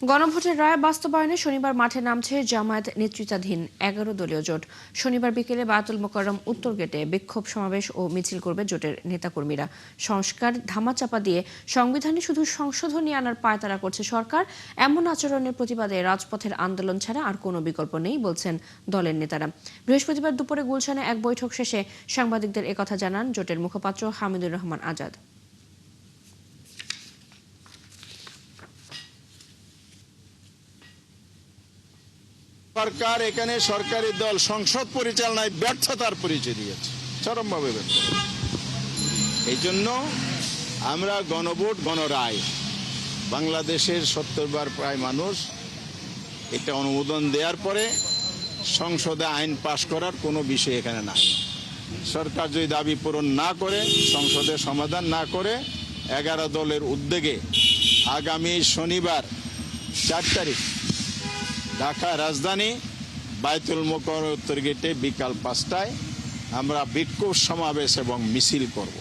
গণভোটের রায় বাস্তবায়নে শনিবার মাঠে নামছে জামায়াত নেতৃত্বাধীন ১১ দলীয় জোট। শনিবার বিকেলে বায়তুল মোকাররম উত্তর গেটে বিক্ষোভ সমাবেশ ও মিছিল করবে জোটের নেতাকর্মীরা। সংস্কার ধামাচাপা দিয়ে সংবিধানে শুধু সংশোধনী আনার পায়তারা করছে সরকার। এমন আচরণের প্রতিবাদে রাজপথের আন্দোলন ছাড়া আর কোনো বিকল্প নেই বলছেন দলের নেতারা। বৃহস্পতিবার দুপুরে গুলশানে এক বৈঠক শেষে সাংবাদিকদের একথা জানান জোটের মুখপাত্র হামিদুর রহমান আজাদ। সরকার এখানে সরকারি দল সংসদ পরিচালনায় ব্যর্থতার পরিচয় দিয়েছে, চরমভাবে ব্যর্থ। এই জন্য আমরা গণভোট গণরায়, বাংলাদেশের 70 প্রায় মানুষ এটা অনুমোদন দেওয়ার পরে সংসদে আইন পাশ করার কোনো বিষয় এখানে নাই। সরকার যদি দাবি পূরণ না করে, সংসদে সমাধান না করে, 11 দলের উদ্যোগে আগামী শনিবার 4 তারিখ ঢাকা রাজধানী বায়তুল মোকাররম উত্তর গেটে বিকাল 5টায় আমরা বিক্ষোভ সমাবেশ এবং মিছিল করব।